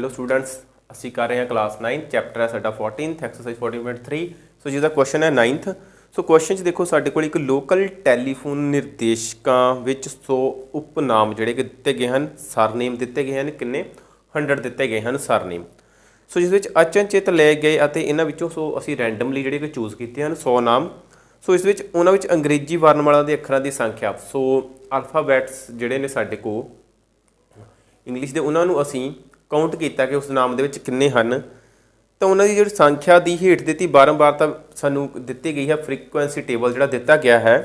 Hello students, ਅਸੀਂ ਕਰ ਰਹੇ ਹਾਂ ਕਲਾਸ 9 ਚੈਪਟਰ ਹੈ ਸਾਡਾ 14th ਐਕਸਰਸਾਈਜ਼ 14.3। ਸੋ ਜਿਹਦਾ ਕੁਐਸਚਨ ਹੈ 9th। ਸੋ ਕੁਐਸਚਨ 'ਚ ਦੇਖੋ ਸਾਡੇ ਕੋਲ ਇੱਕ ਲੋਕਲ ਟੈਲੀਫੋਨ ਨਿਰਦੇਸ਼ਕਾਂ ਵਿੱਚ 100 ਉਪਨਾਮ ਜਿਹੜੇ ਕਿ ਦਿੱਤੇ ਗਏ ਹਨ, ਸਰਨੇਮ ਦਿੱਤੇ ਗਏ ਹਨ, ਕਿੰਨੇ 100 ਦਿੱਤੇ ਗਏ ਹਨ ਸਰਨੇਮ। ਸੋ ਜਿਸ ਵਿੱਚ ਅਚਨਚੇਤ ਲਏ ਗਏ ਅਤੇ ਇਹਨਾਂ ਵਿੱਚੋਂ ਸੋ ਅਸੀਂ ਰੈਂਡਮਲੀ ਜਿਹੜੇ ਕਿ ਚੂਜ਼ ਕੀਤੇ ਹਨ 100 ਨਾਮ। ਸੋ ਇਸ ਵਿੱਚ ਉਹਨਾਂ ਵਿੱਚ ਅੰਗਰੇਜ਼ੀ ਵਰਨਮਾਲਾ ਦੇ ਅੱਖਰਾਂ ਦੀ ਸੰਖਿਆ, ਸੋ ਅਲਫਾਬੈਟਸ ਜਿਹੜੇ ਨੇ ਸਾਡੇ ਕੋਲ ਇੰਗਲਿਸ਼ ਦੇ, ਉਹਨਾਂ ਨੂੰ ਅਸੀਂ ਕਾਊਂਟ ਕੀਤਾ ਕਿ ਉਸ ਨਾਮ ਦੇ ਵਿੱਚ ਕਿੰਨੇ ਹਨ। ਤਾਂ ਉਹਨਾਂ ਦੀ ਜਿਹੜੀ ਸੰਖਿਆ ਦੀ ਹੇਠ ਦਿੱਤੀ ਬਾਰੰਬਾਰਤਾ ਸਾਨੂੰ ਦਿੱਤੀ ਗਈ ਹੈ, ਫ੍ਰੀਕੁਐਂਸੀ ਟੇਬਲ ਜਿਹੜਾ ਦਿੱਤਾ ਗਿਆ ਹੈ।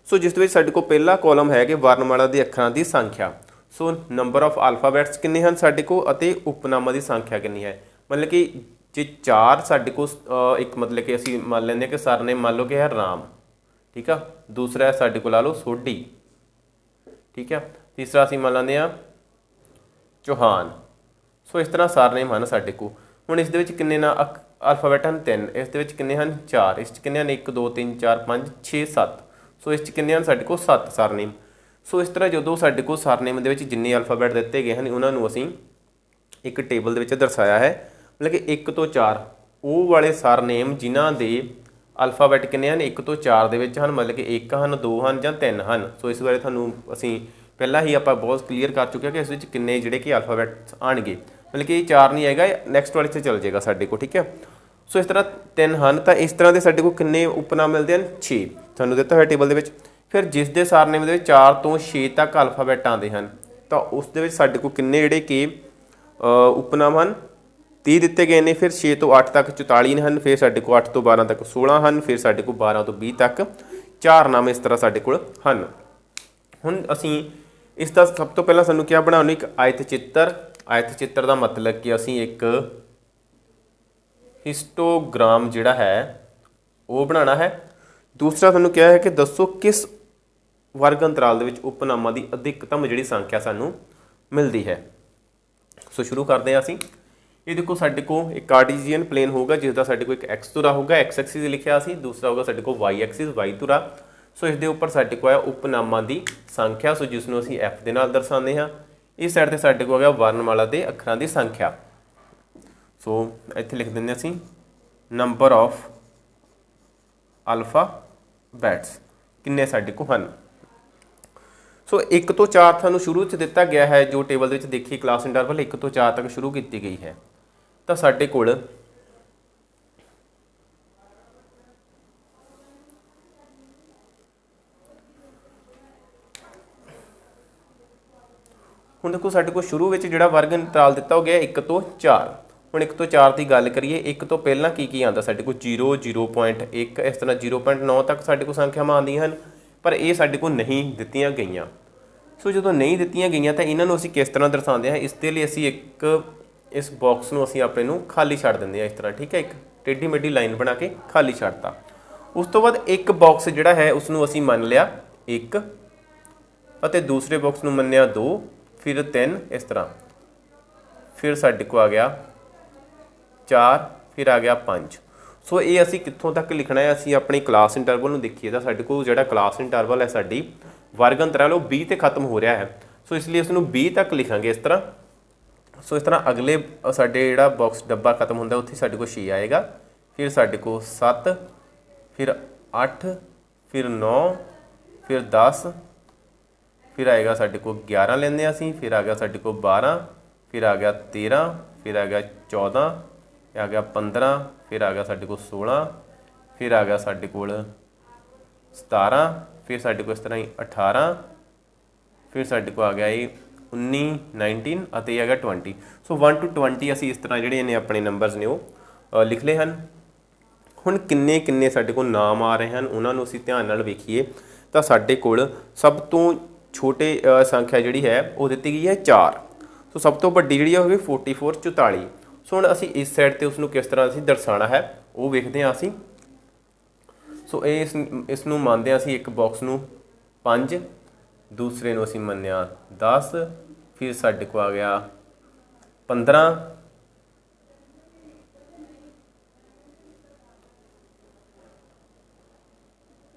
ਸੋ ਜਿਸ ਦੇ ਵਿੱਚ ਸਾਡੇ ਕੋਲ ਪਹਿਲਾ ਕਾਲਮ ਹੈ ਕਿ ਵਰਨਮਾਲਾ ਦੇ ਅੱਖਰਾਂ ਦੀ ਸੰਖਿਆ। ਸੋ ਨੰਬਰ ਆਫ ਅਲਫਾਬੈਟਸ ਕਿੰਨੇ ਹਨ ਸਾਡੇ ਕੋਲ ਅਤੇ ਉਪਨਾਮਾਂ ਦੀ ਸੰਖਿਆ ਕਿੰਨੀ ਹੈ। ਮਤਲਬ ਕਿ ਜੇ 4 ਸਾਡੇ ਕੋਲ ਇੱਕ ਮਤਲਬ ਕਿ ਅਸੀਂ ਮੰਨ ਲੈਂਦੇ ਹਾਂ ਕਿ ਸਰਨੇਮ ਮੰਨ ਲਓ ਕਿ ਹੈ ਰਾਮ, ਠੀਕ ਆ। ਦੂਸਰਾ ਹੈ ਸਾਡੇ ਕੋਲ ਲਾ ਲਓ ਸੋਢੀ, ਠੀਕ ਆ। ਤੀਸਰਾ ਅਸੀਂ ਮੰਨ ਲੈਂਦੇ ਹਾਂ ਚੌਹਾਨ। ਸੋ ਇਸ ਤਰ੍ਹਾਂ ਸਰਨੇਮ ਹਨ ਸਾਡੇ ਕੋਲ। ਹੁਣ ਇਸ ਦੇ ਵਿੱਚ ਕਿੰਨੇ ਨਾ ਅਲਫਾਬੈਟ ਹਨ 3, ਇਸ ਦੇ ਵਿੱਚ ਕਿੰਨੇ ਹਨ 4, ਇਸ 'ਚ ਕਿੰਨੇ ਹਨ 1 2 3 4 5 6 7। ਸੋ ਇਸ 'ਚ ਕਿੰਨੇ ਹਨ ਸਾਡੇ ਕੋਲ 7 ਸਰਨੇਮ। ਸੋ ਇਸ ਤਰ੍ਹਾਂ ਜਦੋਂ ਸਾਡੇ ਕੋਲ ਸਰਨੇਮ ਦੇ ਵਿੱਚ ਜਿੰਨੇ ਅਲਫਾਬੈਟ ਦਿੱਤੇ ਗਏ ਹਨ ਉਹਨਾਂ ਨੂੰ ਅਸੀਂ ਇੱਕ ਟੇਬਲ ਦੇ ਵਿੱਚ ਦਰਸਾਇਆ ਹੈ। ਮਤਲਬ ਕਿ 1 ਤੋਂ 4 ਉਹ ਵਾਲੇ ਸਰਨੇਮ ਜਿਨ੍ਹਾਂ ਦੇ ਅਲਫਾਬੈਟ ਕਿੰਨੇ ਹਨ 1 ਤੋਂ 4 ਦੇ ਵਿੱਚ ਹਨ, ਮਤਲਬ ਕਿ 1 ਹਨ 2 ਹਨ ਜਾਂ 3 ਹਨ। ਸੋ ਇਸ ਬਾਰੇ ਤੁਹਾਨੂੰ ਅਸੀਂ ਪਹਿਲਾਂ ਹੀ ਆਪਾਂ ਬਹੁਤ ਕਲੀਅਰ ਕਰ ਚੁੱਕੇ ਹਾਂ ਕਿ ਇਸ ਵਿੱਚ ਕਿੰਨੇ ਜਿਹੜੇ ਕਿ ਅਲਫਾਬੈਟਸ ਆਉਣਗੇ। ਮਤਲਬ ਕਿ ਇਹ 4 ਨਹੀਂ ਹੈਗਾ, ਨੈਕਸਟ ਵਾਲੇ 'ਚ ਚੱਲ ਜਾਏਗਾ ਸਾਡੇ ਕੋਲ, ਠੀਕ ਹੈ। ਸੋ ਇਸ ਤਰ੍ਹਾਂ 3 ਹਨ। ਤਾਂ ਇਸ ਤਰ੍ਹਾਂ ਦੇ ਸਾਡੇ ਕੋਲ ਕਿੰਨੇ ਉਪਨਾਮ ਮਿਲਦੇ ਹਨ 6 ਸਾਨੂੰ ਦਿੱਤਾ ਹੋਇਆ ਟੇਬਲ ਦੇ ਵਿੱਚ। ਫਿਰ ਜਿਸ ਦੇ ਸਰਨੇਮ ਦੇ ਵਿੱਚ 4 ਤੋਂ 6 ਤੱਕ ਅਲਫਾਬੈਟ ਆਉਂਦੇ ਹਨ ਤਾਂ ਉਸ ਦੇ ਵਿੱਚ ਸਾਡੇ ਕੋਲ ਕਿੰਨੇ ਜਿਹੜੇ ਕਿ ਉਪਨਾਮ ਹਨ 30 ਦਿੱਤੇ ਗਏ ਨੇ। ਫਿਰ 6 ਤੋਂ 8 ਤੱਕ 44 ਹਨ। ਫਿਰ ਸਾਡੇ ਕੋਲ 8 ਤੋਂ 12 ਤੱਕ 16 ਹਨ। ਫਿਰ ਸਾਡੇ ਕੋਲ 12 ਤੋਂ 20 ਤੱਕ 4 ਨਾਮ ਇਸ ਤਰ੍ਹਾਂ ਸਾਡੇ ਕੋਲ ਹਨ। ਹੁਣ ਅਸੀਂ ਇਸ ਦਾ ਸਭ ਤੋਂ ਪਹਿਲਾਂ ਸਾਨੂੰ ਕਿਆ ਬਣਾਉਣਾ, ਇੱਕ ਆਇਤ ਚਿੱਤਰ। ਆਇਤ ਚਿੱਤਰ ਦਾ ਮਤਲਬ ਕਿ ਅਸੀਂ ਇੱਕ ਹਿਸਟੋਗ੍ਰਾਮ ਜਿਹੜਾ ਹੈ ਉਹ ਬਣਾਉਣਾ ਹੈ। ਦੂਸਰਾ ਸਾਨੂੰ ਕਿਹਾ ਹੈ ਕਿ ਦੱਸੋ ਕਿਸ ਵਰਗ ਅੰਤਰਾਲ ਦੇ ਵਿੱਚ ਉਪਨਾਮਾਂ ਦੀ ਅਧਿਕਤਮ ਜਿਹੜੀ ਸੰਖਿਆ ਸਾਨੂੰ ਮਿਲਦੀ ਹੈ। ਸੋ ਸ਼ੁਰੂ ਕਰਦੇ ਹਾਂ ਅਸੀਂ। ਇਹ ਦੇਖੋ ਸਾਡੇ ਕੋਲ ਇੱਕ ਕਾਰਟੀਜ਼ੀਅਨ ਪਲੇਨ ਹੋਊਗਾ ਜਿਸ ਦਾ ਸਾਡੇ ਕੋਲ ਇੱਕ ਐਕਸ ਧੁਰਾ ਹੋਊਗਾ, ਐਕਸ ਐਕਸਿਸ ਲਿਖਿਆ ਅਸੀਂ। ਦੂਸਰਾ ਹੋਊਗਾ ਸਾਡੇ ਕੋਲ ਵਾਈ ਐਕਸਿਸ, ਵਾਈ ਧੁਰਾ। ਸੋ ਇਸ ਦੇ ਉੱਪਰ ਸਾਡੇ ਕੋਲ ਹੈ ਉਪਨਾਮਾਂ ਦੀ ਸੰਖਿਆ, ਸੋ ਜਿਸ ਨੂੰ ਅਸੀਂ ਐਫ ਦੇ ਨਾਲ ਦਰਸਾਉਂਦੇ ਹਾਂ। ਇਸ ਸਾਈਡ ਤੇ ਸਾਡੇ ਕੋਲ ਹੈਗਾ ਵਰਨਮਾਲਾ ਦੇ ਅੱਖਰਾਂ ਦੀ ਸੰਖਿਆ। ਸੋ ਇੱਥੇ ਲਿਖ ਦਿੰਦੇ ਅਸੀਂ ਨੰਬਰ ਆਫ ਅਲਫਾਬੈਟਸ ਕਿੰਨੇ ਸਾਡੇ ਕੋਲ ਹਨ। ਸੋ 1 ਤੋਂ 4 ਤੁਹਾਨੂੰ ਸ਼ੁਰੂ 'ਚ ਦਿੱਤਾ ਗਿਆ ਹੈ, ਜੋ ਟੇਬਲ ਦੇ ਵਿੱਚ ਦੇਖੀ ਕਲਾਸ ਇੰਟਰਵਲ 1 ਤੋਂ 4 ਤੱਕ ਸ਼ੁਰੂ ਕੀਤੀ ਗਈ ਹੈ। ਤਾਂ ਸਾਡੇ ਕੋਲ ਹੁਣ ਦੇਖੋ ਸਾਡੇ ਕੋਲ ਸ਼ੁਰੂ ਵਿੱਚ ਜਿਹੜਾ ਵਰਗ ਅੰਤਰਾਲ ਦਿੱਤਾ ਹੋ ਗਿਆ 1 ਤੋਂ 4। ਹੁਣ 1 ਤੋਂ 4 ਦੀ ਗੱਲ ਕਰੀਏ, 1 ਤੋਂ ਪਹਿਲਾਂ ਕੀ ਆਉਂਦਾ ਸਾਡੇ ਕੋਲ 0 0.1 ਇਸ ਤਰ੍ਹਾਂ 0.9 ਤੱਕ ਸਾਡੇ ਕੋਲ ਸੰਖਿਆਵਾਂ ਆਉਂਦੀਆਂ ਹਨ, ਪਰ ਇਹ ਸਾਡੇ ਕੋਲ ਨਹੀਂ ਦਿੱਤੀਆਂ ਗਈਆਂ। ਸੋ ਜਦੋਂ ਨਹੀਂ ਦਿੱਤੀਆਂ ਗਈਆਂ ਤਾਂ ਇਹਨਾਂ ਨੂੰ ਅਸੀਂ ਕਿਸ ਤਰ੍ਹਾਂ ਦਰਸਾਉਂਦੇ ਹਾਂ। ਇਸ ਦੇ ਲਈ ਅਸੀਂ ਇੱਕ ਇਸ ਬਾਕਸ ਨੂੰ ਅਸੀਂ ਆਪਣੇ ਨੂੰ ਖਾਲੀ ਛੱਡ ਦਿੰਦੇ ਹਾਂ ਇਸ ਤਰ੍ਹਾਂ, ਠੀਕ ਹੈ। ਇੱਕ ਟੇਢੀ ਮੇਢੀ ਲਾਈਨ ਬਣਾ ਕੇ ਖਾਲੀ ਛੱਡਤਾ। ਉਸ ਤੋਂ ਬਾਅਦ ਇੱਕ ਬਾਕਸ ਜਿਹੜਾ ਹੈ ਉਸ ਨੂੰ ਅਸੀਂ ਮੰਨ ਲਿਆ 1 ਅਤੇ ਦੂਸਰੇ ਬਾਕਸ ਨੂੰ ਮੰਨਿਆ 2, ਫਿਰ 3 ਇਸ ਤਰ੍ਹਾਂ। ਫਿਰ ਸਾਡੇ ਕੋਲ ਆ ਗਿਆ 4, ਫਿਰ ਆ ਗਿਆ 5। ਸੋ ਇਹ ਅਸੀਂ ਕਿੱਥੋਂ ਤੱਕ ਲਿਖਣਾ ਹੈ, ਅਸੀਂ ਆਪਣੀ ਕਲਾਸ ਇੰਟਰਵਲ ਨੂੰ ਦੇਖੀਏ ਤਾਂ ਸਾਡੇ ਕੋਲ ਜਿਹੜਾ ਕਲਾਸ ਇੰਟਰਵਲ ਹੈ ਸਾਡੀ ਵਰਗ ਅੰਤਰਾਲ ਉਹ 20 ਤੇ ਖਤਮ ਹੋ ਰਿਹਾ ਹੈ। ਸੋ ਇਸ ਲਈ ਇਸ ਨੂੰ 20 ਤੱਕ ਲਿਖਾਂਗੇ ਇਸ ਤਰ੍ਹਾਂ। ਸੋ ਇਸ ਤਰ੍ਹਾਂ ਅਗਲੇ ਸਾਡੇ ਜਿਹੜਾ ਬਾਕਸ ਡੱਬਾ ਖਤਮ ਹੁੰਦਾ ਉੱਥੇ ਸਾਡੇ ਕੋਲ 6 ਆਏਗਾ, ਫਿਰ ਸਾਡੇ ਕੋਲ 7, ਫਿਰ 8, ਫਿਰ 9, ਫਿਰ 10, ਫਿਰ ਆਏਗਾ ਸਾਡੇ ਕੋਲ 11 ਲੈਂਦੇ ਹਾਂ ਅਸੀਂ, ਫਿਰ ਆ ਗਿਆ ਸਾਡੇ ਕੋਲ 12, ਫਿਰ ਆ ਗਿਆ 13, ਫਿਰ ਆ ਗਿਆ 14, ਆ ਗਿਆ 15, ਫਿਰ ਆ ਗਿਆ ਸਾਡੇ ਕੋਲ 16, ਫਿਰ ਆ ਗਿਆ ਸਾਡੇ ਕੋਲ 17, ਫਿਰ ਸਾਡੇ ਕੋਲ ਇਸ ਤਰ੍ਹਾਂ ਹੀ 18, ਫਿਰ ਸਾਡੇ ਕੋਲ ਆ ਗਿਆ ਇਹ 19 19 ਅਤੇ ਇਹ ਆ ਗਿਆ 20। ਸੋ 1 to 20 ਅਸੀਂ ਇਸ ਤਰ੍ਹਾਂ ਜਿਹੜੇ ਨੇ ਆਪਣੇ ਨੰਬਰਸ ਨੇ ਉਹ ਲਿਖ ਲਏ ਹਨ। ਹੁਣ ਕਿੰਨੇ ਕਿੰਨੇ ਸਾਡੇ ਕੋਲ ਨਾਮ ਆ ਰਹੇ ਹਨ ਉਹਨਾਂ ਨੂੰ ਅਸੀਂ ਧਿਆਨ ਨਾਲ ਵੇਖੀਏ ਤਾਂ ਸਾਡੇ ਕੋਲ ਸਭ ਤੋਂ ਛੋਟੇ ਸੰਖਿਆ ਜਿਹੜੀ ਹੈ ਉਹ ਦਿੱਤੀ ਗਈ ਹੈ 4। ਸੋ ਸਭ ਤੋਂ ਵੱਡੀ ਜਿਹੜੀ ਹੋਵੇਗੀ 44 44। ਸੋ ਹੁਣ ਅਸੀਂ ਇਸ ਸਾਈਡ 'ਤੇ ਉਸ ਨੂੰ ਕਿਸ ਤਰ੍ਹਾਂ ਅਸੀਂ ਦਰਸਾਉਣਾ ਹੈ ਉਹ ਵੇਖਦੇ ਹਾਂ ਅਸੀਂ। ਸੋ ਇਸ ਨੂੰ ਮੰਨਦੇ ਹਾਂ ਅਸੀਂ ਇੱਕ ਬਾਕਸ ਨੂੰ 5, ਦੂਸਰੇ ਨੂੰ ਅਸੀਂ ਮੰਨਿਆ 10, ਫਿਰ ਸਾਡੇ ਕੋਲ ਆ ਗਿਆ 15,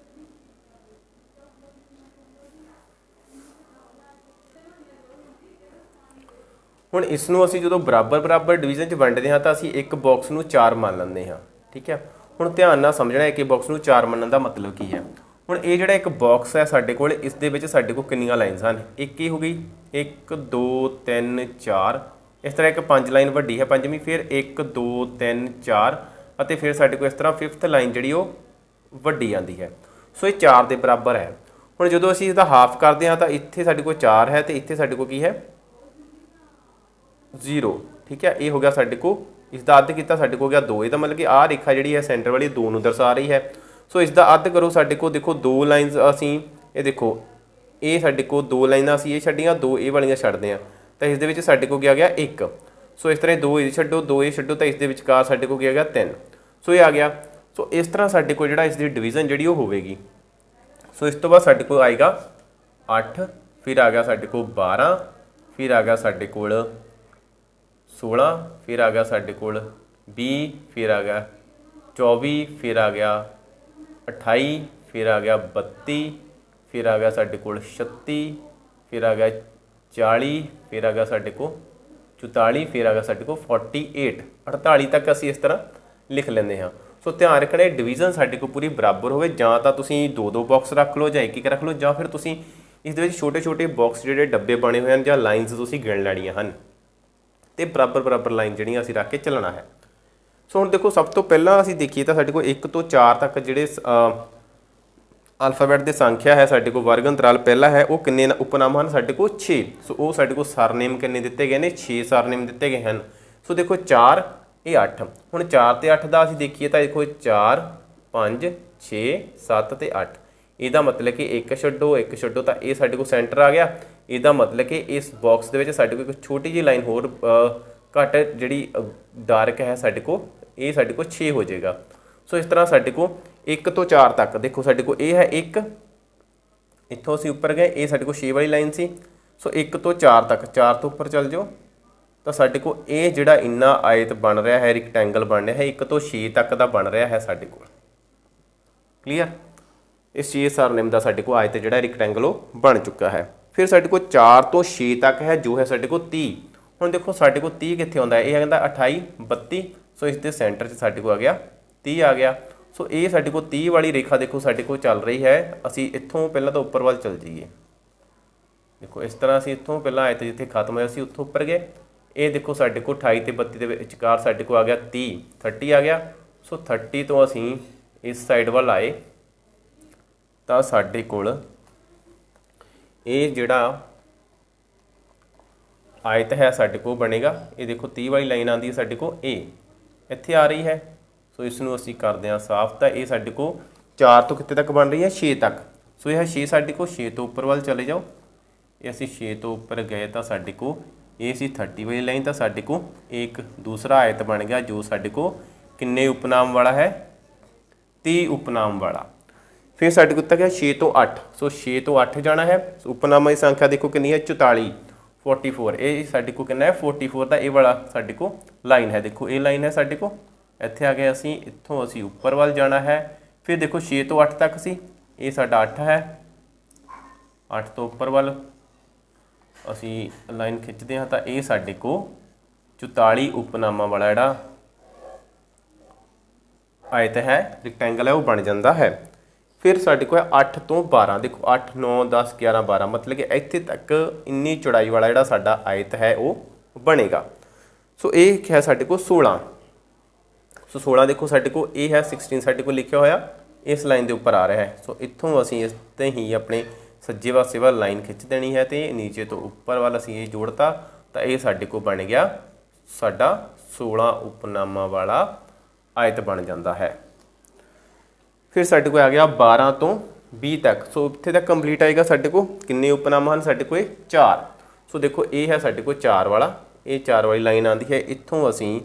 ਹੁਣ ਇਸ ਨੂੰ ਅਸੀਂ ਜਦੋਂ ਬਰਾਬਰ ਬਰਾਬਰ ਡਿਵੀਜ਼ਨ 'ਚ ਵੰਡਦੇ ਹਾਂ ਤਾਂ ਅਸੀਂ ਇੱਕ ਬਾਕਸ ਨੂੰ 4 ਮੰਨ ਲੈਂਦੇ ਹਾਂ। ਠੀਕ ਹੈ, ਹੁਣ ਧਿਆਨ ਨਾਲ ਸਮਝਣਾ ਹੈ ਕਿ ਬਾਕਸ ਨੂੰ 4 ਮੰਨਣ ਦਾ ਮਤਲਬ ਕੀ ਹੈ। ਹੁਣ ਇਹ ਜਿਹੜਾ ਇੱਕ ਬਾਕਸ ਹੈ ਸਾਡੇ ਕੋਲ, ਇਸ ਦੇ ਵਿੱਚ ਸਾਡੇ ਕੋਲ ਕਿੰਨੀਆਂ ਲਾਈਨਸ ਹਨ? ਇੱਕ ਹੀ ਹੋ ਗਈ, 1 2 3 4, ਇਸ ਤਰ੍ਹਾਂ ਇੱਕ 5 ਲਾਈਨ ਵੱਡੀ ਹੈ ਪੰਜਵੀਂ, ਫਿਰ 1 2 3 4 ਅਤੇ ਫਿਰ ਸਾਡੇ ਕੋਲ ਇਸ ਤਰ੍ਹਾਂ 5th ਲਾਈਨ ਜਿਹੜੀ ਉਹ ਵੱਡੀ ਆਉਂਦੀ ਹੈ। ਸੋ ਇਹ 4 ਦੇ ਬਰਾਬਰ ਹੈ। ਹੁਣ ਜਦੋਂ ਅਸੀਂ ਇਹਦਾ ਹਾਫ ਕਰਦੇ ਹਾਂ ਤਾਂ ਇੱਥੇ ਸਾਡੇ ਕੋਲ 4 ਹੈ ਤੇ ਇੱਥੇ ਸਾਡੇ ਕੋਲ ਕੀ ਹੈ? 0। ਠੀਕ ਹੈ, ਇਹ ਹੋ ਗਿਆ ਸਾਡੇ ਕੋਲ, ਇਸ ਦਾ ਅੱਧ ਕੀਤਾ ਸਾਡੇ ਕੋਲ ਗਿਆ 2। ਇਹਦਾ ਮਤਲਬ ਕਿ ਆਹ ਰੇਖਾ ਜਿਹੜੀ ਹੈ ਸੈਂਟਰ ਵਾਲੀ 2 ਨੂੰ ਦਰਸਾ ਰਹੀ ਹੈ। ਸੋ ਇਸ ਦਾ ਅੱਧ ਕਰੋ, ਸਾਡੇ ਕੋਲ ਦੇਖੋ 2 ਲਾਈਨਸ ਅਸੀਂ ਇਹ ਦੇਖੋ ਇਹ ਸਾਡੇ ਕੋਲ 2 ਲਾਈਨਾਂ ਅਸੀਂ ਇਹ ਛੱਡੀਆਂ, 2 ਇਹ ਵਾਲੀਆਂ ਛੱਡਦੇ ਹਾਂ ਤਾਂ ਇਸ ਦੇ ਵਿੱਚ ਸਾਡੇ ਕੋਲ ਗਿਆ 1। ਸੋ ਇਸ ਤਰ੍ਹਾਂ 2 ਇਹ ਛੱਡੋ, 2 ਇਹ ਛੱਡੋ ਤਾਂ ਇਸ ਦੇ ਵਿਚਕਾਰ ਸਾਡੇ ਕੋਲ ਗਿਆ 3। ਸੋ ਇਹ ਆ ਗਿਆ। ਸੋ ਇਸ ਤਰ੍ਹਾਂ ਸਾਡੇ ਕੋਲ ਜਿਹੜਾ ਇਸ ਦੀ ਡਿਵੀਜ਼ਨ ਜਿਹੜੀ ਉਹ ਹੋਵੇਗੀ। ਸੋ ਇਸ ਤੋਂ ਬਾਅਦ ਸਾਡੇ ਕੋਲ ਆਏਗਾ 8, ਫਿਰ ਆ ਗਿਆ ਸਾਡੇ ਕੋਲ 12, ਫਿਰ ਆ ਗਿਆ ਸਾਡੇ ਕੋਲ 16, ਫਿਰ ਆ ਗਿਆ ਸਾਡੇ ਕੋਲ 20, ਫਿਰ ਆ ਗਿਆ 24, ਫਿਰ ਆ ਗਿਆ 28, ਫਿਰ ਆ ਗਿਆ 32, ਫਿਰ ਆ ਗਿਆ ਸਾਡੇ ਕੋਲ 36, ਫਿਰ ਆ ਗਿਆ 40, ਫਿਰ ਆ ਗਿਆ ਸਾਡੇ ਕੋਲ 44, ਫਿਰ ਆ ਗਿਆ ਸਾਡੇ ਕੋਲ 48, 48 ਤੱਕ ਅਸੀਂ ਇਸ ਤਰ੍ਹਾਂ ਲਿਖ ਲੈਂਦੇ ਹਾਂ। ਸੋ ਧਿਆਨ ਰੱਖਣਾ ਡਿਵੀਜ਼ਨ ਸਾਡੇ ਕੋਲ ਪੂਰੀ ਬਰਾਬਰ ਹੋਵੇ, ਜਾਂ ਤਾਂ ਤੁਸੀਂ 2-2 ਬਾਕਸ ਰੱਖ ਲਓ ਜਾਂ ਇੱਕ ਰੱਖ ਲਓ, ਜਾਂ ਫਿਰ ਤੁਸੀਂ ਇਸ ਦੇ ਵਿੱਚ ਛੋਟੇ ਛੋਟੇ ਬਾਕਸ ਜਿਹੜੇ ਡੱਬੇ ਬਣੇ ਹੋਏ ਹਨ ਜਾਂ ਲਾਈਨਸ ਤੁਸੀਂ ਗਿਣ ਲੈਣੀਆਂ ਹਨ ਤੇ ਬਰਾਬਰ ਬਰਾਬਰ ਲਾਈਨ ਜਿਹੜੀਆਂ ਅਸੀਂ ਰੱਖ ਕੇ ਚੱਲਣਾ ਹੈ। ਸੋ ਹੁਣ ਦੇਖੋ, ਸਭ ਤੋਂ ਪਹਿਲਾਂ ਅਸੀਂ ਦੇਖੀਏ ਤਾਂ ਸਾਡੇ ਕੋਲ 1 ਤੋਂ 4 ਤੱਕ ਜਿਹੜੇ ਅਲਫਾਬੈਟ ਦੇ ਸੰਖਿਆ ਹੈ ਸਾਡੇ ਕੋਲ ਵਰਗ ਅੰਤਰਾਲ ਪਹਿਲਾ ਹੈ, ਉਹ ਕਿੰਨੇ ਉਪਨਾਮ ਹਨ? ਸਾਡੇ ਕੋਲ 6। ਸੋ ਉਹ ਸਾਡੇ ਕੋਲ ਸਰਨੇਮ ਕਿੰਨੇ ਦਿੱਤੇ ਗਏ ਨੇ? 6 ਸਰਨੇਮ ਦਿੱਤੇ ਗਏ ਹਨ। ਸੋ ਦੇਖੋ 4 ਇਹ 8। ਹੁਣ 4 ਤੇ 8 ਦਾ ਅਸੀਂ ਦੇਖੀਏ ਤਾਂ ਦੇਖੋ 4 5 6 7 ਤੇ 8। ਇਹਦਾ ਮਤਲਬ ਕਿ ਇੱਕ ਛੱਡੋ ਤਾਂ ਇਹ ਸਾਡੇ ਕੋਲ ਸੈਂਟਰ ਆ ਗਿਆ। ਇਹਦਾ ਮਤਲਬ ਕਿ ਇਸ ਬਾਕਸ ਦੇ ਵਿੱਚ ਸਾਡੇ ਕੋਲ ਇੱਕ ਛੋਟੀ ਜਿਹੀ ਲਾਈਨ ਹੋਰ ਘੱਟ ਜਿਹੜੀ ਡਾਰਕ ਹੈ ਸਾਡੇ ਕੋਲ, ਇਹ ਸਾਡੇ ਕੋਲ 6 ਹੋ ਜਾਏਗਾ। ਸੋ ਇਸ ਤਰ੍ਹਾਂ ਸਾਡੇ ਕੋਲ 1 ਤੋਂ 4 ਤੱਕ ਦੇਖੋ ਸਾਡੇ ਕੋਲ ਇਹ ਹੈ 1, ਇੱਥੋਂ ਅਸੀਂ ਉੱਪਰ ਗਏ, ਇਹ ਸਾਡੇ ਕੋਲ 6 ਵਾਲੀ ਲਾਈਨ ਸੀ। ਸੋ 1 ਤੋਂ 4 ਤੱਕ, 4 ਤੋਂ ਉੱਪਰ ਚੱਲ ਜਾਓ ਤਾਂ ਸਾਡੇ ਕੋਲ ਇਹ ਜਿਹੜਾ ਇੰਨਾ ਆਇਤ ਬਣ ਰਿਹਾ ਹੈ, ਰੈਕਟੈਂਗਲ ਬਣ ਰਿਹਾ ਹੈ, 1 ਤੋਂ 6 ਤੱਕ ਦਾ ਬਣ ਰਿਹਾ ਹੈ ਸਾਡੇ ਕੋਲ। ਕਲੀਅਰ? ਇਸ 6 ਸਰਨੇਮ ਦਾ ਸਾਡੇ ਕੋਲ ਆਇਤ ਜਿਹੜਾ ਰੈਕਟੈਂਗਲ ਉਹ ਬਣ ਚੁੱਕਾ ਹੈ। ਫਿਰ ਸਾਡੇ ਕੋਲ 4 ਤੋਂ 6 ਤੱਕ ਹੈ ਜੋ ਹੈ ਸਾਡੇ ਕੋਲ 30। ਹੁਣ ਦੇਖੋ ਸਾਡੇ ਕੋਲ 30 ਕਿੱਥੇ ਆਉਂਦਾ ਹੈ? ਇਹ ਕਹਿੰਦਾ 28 32। ਸੋ ਇਸ ਦੇ ਸੈਂਟਰ 'ਚ ਸਾਡੇ ਕੋਲ ਆ ਗਿਆ 30 ਆ ਗਿਆ। ਸੋ ਇਹ ਸਾਡੇ ਕੋਲ 30 ਵਾਲੀ ਰੇਖਾ ਦੇਖੋ ਸਾਡੇ ਕੋਲ ਚੱਲ ਰਹੀ ਹੈ। ਅਸੀਂ ਇੱਥੋਂ ਪਹਿਲਾਂ ਤਾਂ ਉੱਪਰ ਵੱਲ ਚੱਲ ਜਾਈਏ। ਦੇਖੋ ਇਸ ਤਰ੍ਹਾਂ ਅਸੀਂ ਇੱਥੋਂ ਪਹਿਲਾਂ ਆਇਤ ਜਿੱਥੇ ਖਤਮ ਹੋਇਆ ਸੀ ਉੱਥੋਂ ਉੱਪਰ ਗਏ। ਇਹ ਦੇਖੋ ਸਾਡੇ ਕੋਲ 28 ਤੇ 32 ਦੇ ਵਿਚਕਾਰ ਸਾਡੇ ਕੋਲ ਆ ਗਿਆ 30 ਆ ਗਿਆ। ਸੋ 30 ਤੋਂ ਅਸੀਂ ਇਸ ਸਾਈਡ ਵੱਲ ਆਏ ਤਾਂ ਸਾਡੇ ਕੋਲ ਇਹ ਜਿਹੜਾ ਆਇਤ ਹੈ ਸਾਡੇ ਕੋਲ ਬਣੇਗਾ। ਇਹ ਦੇਖੋ 30 ਵਾਲੀ ਲਾਈਨ ਆਉਂਦੀ ਹੈ ਸਾਡੇ ਕੋਲ, ਇਹ ਇੱਥੇ ਆ ਰਹੀ ਹੈ। ਸੋ ਇਸ ਨੂੰ ਅਸੀਂ ਕਰਦੇ ਹਾਂ ਸਾਫ਼। ਤਾਂ ਇਹ ਸਾਡੇ ਕੋਲ 4 ਤੋਂ ਕਿੱਥੇ ਤੱਕ ਬਣ ਰਹੀ ਹੈ? 6 ਤੱਕ। ਸੋ ਇਹ ਹੈ 6 ਸਾਡੇ ਕੋਲ। 6 ਤੋਂ ਉੱਪਰ ਵੱਲ ਚਲੇ ਜਾਓ। ਇਹ ਅਸੀਂ 6 ਤੋਂ ਉੱਪਰ ਗਏ ਤਾਂ ਸਾਡੇ ਕੋਲ ਇਹ ਸੀ 30 ਵਾਲੀ ਲਾਈਨ। ਤਾਂ ਸਾਡੇ ਕੋਲ ਇੱਕ ਦੂਸਰਾ ਆਇਤ ਬਣ ਗਿਆ ਜੋ ਸਾਡੇ ਕੋਲ ਕਿੰਨੇ ਉਪਨਾਮ ਵਾਲਾ ਹੈ? 30 ਉਪਨਾਮ ਵਾਲਾ। ਫਿਰ ਸਾਡੇ ਕੋਲ ਤੱਕ ਹੈ 6 ਤੋਂ 8। ਸੋ 6 ਤੋਂ 8 ਜਾਣਾ ਹੈ। ਉਪਨਾਮਾਂ ਦੀ ਸੰਖਿਆ ਦੇਖੋ ਕਿੰਨੀ ਹੈ? 44 44। ਇਹ ਸਾਡੇ ਕੋਲ ਕਿੰਨਾ ਹੈ? 44 ਦਾ ਇਹ ਵਾਲਾ ਸਾਡੇ ਕੋਲ ਲਾਈਨ ਹੈ। ਦੇਖੋ ਇਹ ਲਾਈਨ ਹੈ ਸਾਡੇ ਕੋਲ, ਇੱਥੇ ਆ ਗਏ ਅਸੀਂ, ਇੱਥੋਂ ਅਸੀਂ ਉੱਪਰ ਵੱਲ ਜਾਣਾ ਹੈ। ਫਿਰ ਦੇਖੋ 6 ਤੋਂ 8 ਤੱਕ ਸੀ, ਇਹ ਸਾਡਾ 8 ਹੈ। 8 ਤੋਂ ਉੱਪਰ ਵੱਲ ਅਸੀਂ ਲਾਈਨ ਖਿੱਚਦੇ ਹਾਂ ਤਾਂ ਇਹ ਸਾਡੇ ਕੋਲ 44 ਉਪਨਾਮਾਂ ਵਾਲਾ ਜਿਹੜਾ ਆਇਤ ਹੈ, ਰੈਕਟੈਂਗਲ ਹੈ, ਉਹ ਬਣ ਜਾਂਦਾ ਹੈ। ਫਿਰ ਸਾਡੇ ਕੋਲ 8 ਤੋਂ 12। ਦੇਖੋ 8 9 10 11 12, ਮਤਲਬ ਕਿ ਇੱਥੇ ਤੱਕ ਇੰਨੀ ਚੌੜਾਈ ਵਾਲਾ ਜਿਹੜਾ ਸਾਡਾ ਆਇਤ ਹੈ ਉਹ ਬਣੇਗਾ। ਸੋ ਇਹ ਹੈ ਸਾਡੇ ਕੋਲ 16। ਸੋ 16 ਦੇਖੋ ਸਾਡੇ ਕੋਲ ਇਹ ਹੈ 16 ਸਾਡੇ ਕੋਲ ਲਿਖਿਆ ਹੋਇਆ ਇਸ ਲਾਈਨ ਦੇ ਉੱਪਰ ਆ ਰਿਹਾ ਹੈ। ਸੋ ਇੱਥੋਂ ਅਸੀਂ ਇਸ ਤੇ ਹੀ ਆਪਣੇ ਸੱਜੇ ਪਾਸੇ ਵੱਲ ਲਾਈਨ ਖਿੱਚ ਦੇਣੀ ਹੈ ਤੇ ਨੀਚੇ ਤੋਂ ਉੱਪਰ ਵੱਲ ਅਸੀਂ ਇਹ ਜੋੜਤਾ ਤਾਂ ਇਹ ਸਾਡੇ ਕੋਲ ਬਣ ਗਿਆ ਸਾਡਾ 16 ਉਪਨਾਮਾਂ ਵਾਲਾ ਆਇਤ ਬਣ ਜਾਂਦਾ ਹੈ। ਫਿਰ ਸਾਡੇ ਕੋਲ ਆ ਗਿਆ 12 ਤੋਂ 20 ਤੱਕ। ਸੋ ਇੱਥੇ ਤੱਕ ਕੰਪਲੀਟ ਆਏਗਾ। ਸਾਡੇ ਕੋਲ ਕਿੰਨੇ ਉਪਨਾਮਾਂ ਹਨ? ਸਾਡੇ ਕੋਲ 4। ਸੋ ਦੇਖੋ ਇਹ ਹੈ ਸਾਡੇ ਕੋਲ 4 ਵਾਲਾ, ਇਹ 4 ਵਾਲੀ ਲਾਈਨ ਆਉਂਦੀ ਹੈ। ਇੱਥੋਂ ਅਸੀਂ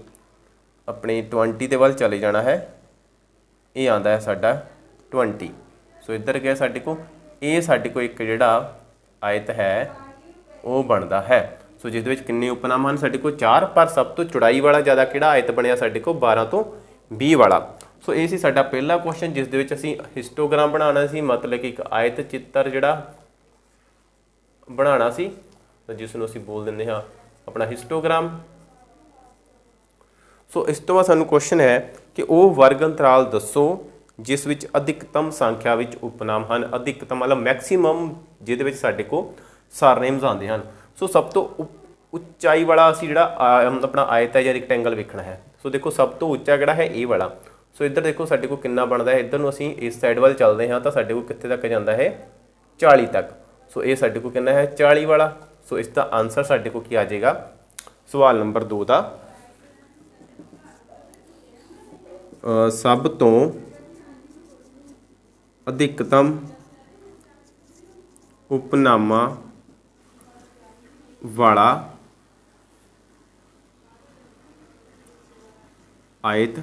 ਆਪਣੇ 20 ਦੇ ਵੱਲ ਚਲੇ ਜਾਣਾ ਹੈ। ਇਹ ਆਉਂਦਾ ਹੈ ਸਾਡਾ 20। ਸੋ ਇੱਧਰ ਗਿਆ ਸਾਡੇ ਕੋਲ, ਇਹ ਸਾਡੇ ਕੋਲ ਇੱਕ ਜਿਹੜਾ ਆਇਤ ਹੈ ਉਹ ਬਣਦਾ ਹੈ। ਸੋ ਜਿਸ ਦੇ ਵਿੱਚ ਕਿੰਨੇ ਉਪਨਾਮ ਹਨ? ਸਾਡੇ ਕੋਲ 4। ਪਰ ਸਭ ਤੋਂ ਚੌੜਾਈ ਵਾਲਾ ਜ਼ਿਆਦਾ ਕਿਹੜਾ ਆਇਤ ਬਣਿਆ? ਸਾਡੇ ਕੋਲ 12 ਤੋਂ 20 ਵਾਲਾ। ਸੋ ਇਹ ਸੀ ਸਾਡਾ ਪਹਿਲਾ ਕੁਐਸਚਨ ਜਿਸ ਦੇ ਵਿੱਚ ਅਸੀਂ ਹਿਸਟੋਗ੍ਰਾਮ ਬਣਾਉਣਾ ਸੀ, ਮਤਲਬ ਕਿ ਇੱਕ ਆਇਤ ਚਿੱਤਰ ਜਿਹੜਾ ਬਣਾਉਣਾ ਸੀ, ਜਿਸ ਨੂੰ ਅਸੀਂ ਬੋਲ ਦਿੰਦੇ ਹਾਂ अपना हिस्टोग्राम। सो इस तो बाद सानू क्वेश्चन है कि वो वर्ग अंतराल दसो जिस विच अधिकतम संख्या विच उपनाम हैं। अधिकतम मतलब मैक्सीमम जिहदे विच साडे को सरनेम्स आते हैं। सो सब तो उचाई वाला असी जिहड़ा अपना आयत है या रिक्टेंगल वेखना है। सो देखो सब तो उच्चा किहड़ा है ए वाला। सो इधर देखो साडे को कितना बनता है, इधर नूं असीं इस साइड वाल चलते हैं तो साडे को कित्थे तक जाता है 40 तक। सो ये साडे को कितना है 40 वाला। सो इसका आंसर साडे को की आ जाएगा सवाल नंबर 2 का सब तो अधिकतम उपनामा वाला आयत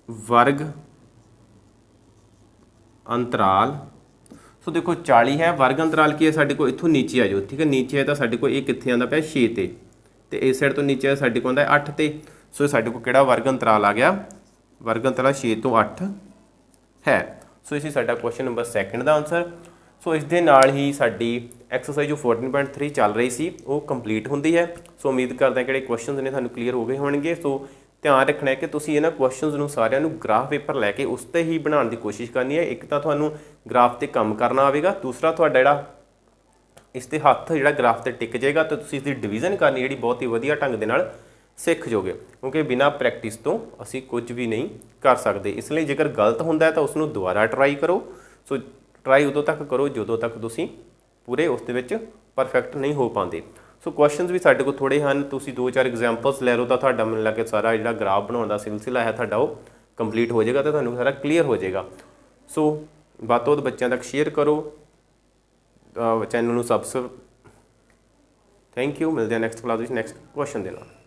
वर्ग अंतराल। सो देखो 40 है, वर्ग अंतराल की है साडे को इत्थों नीचे आ जाओ, ठीक है। नीचे है तो साडे को ये कित्थे आंदा पिया 6 ते इस साइड तो नीचे है साडे को आंदा 8 ते। सो साडे को किहड़ा वर्ग अंतराल आ गया, वर्ग अंतराल 6 तो 8 है। सो इसी साडा क्वेश्चन नंबर 2 का आंसर। सो इस दे नाल ही साडी एक्सरसाइज जो 14.3 चल रही सी वो कंप्लीट होंदी है। सो उम्मीद करते हैं कि क्वेश्चन ने सानू क्लीयर हो गए होणगे। सो ध्यान रखना है कि तुसीं इन्हां क्वेश्चनस नूं सारिਆਂ ਨੂੰ ग्राफ पेपर लैके उस ते ही बनाने की कोशिश करनी है। एक तो तुहानूं ग्राफ ते काम करना आवेगा, दूसरा तुहाडा जिहड़ा इस ते हत्थ जिहड़ा ग्राफ ते टिक जाएगा तो तुसीं इसदी डिवीजन करनी जिहड़ी बहुत ही वधिया ढंग दे नाल सीख जोगे, क्योंकि बिना प्रैक्टिस तो असीं कुछ भी नहीं कर सकते। इसलिए जेकर गलत हुंदा है तो उसनूं दोबारा ट्राई करो। सो ट्राई उदों तक करो जदों तक तुसीं पूरे उस दे विच परफेक्ट नहीं हो पाते। सो क्वेश्चनस भी साडे को थोड़े हैं, तुसीं 2-4 एग्जाम्पल्स लै लो तो तुहाडा मैनूं लगे सारा जिहड़ा ग्राफ बनाउण दा सिलसिला है तुहाडा वो कंप्लीट हो जाएगा तो तुहानूं सारा क्लीयर हो जाएगा। सो ਵੱਧ ਤੋਂ ਵੱਧ ਬੱਚਿਆਂ तक शेयर करो, चैनल ਨੂੰ सबसक्राइब। थैंक यू, मिलते हैं नैक्सट क्लास नैक्सट क्वेश्चन के नाल।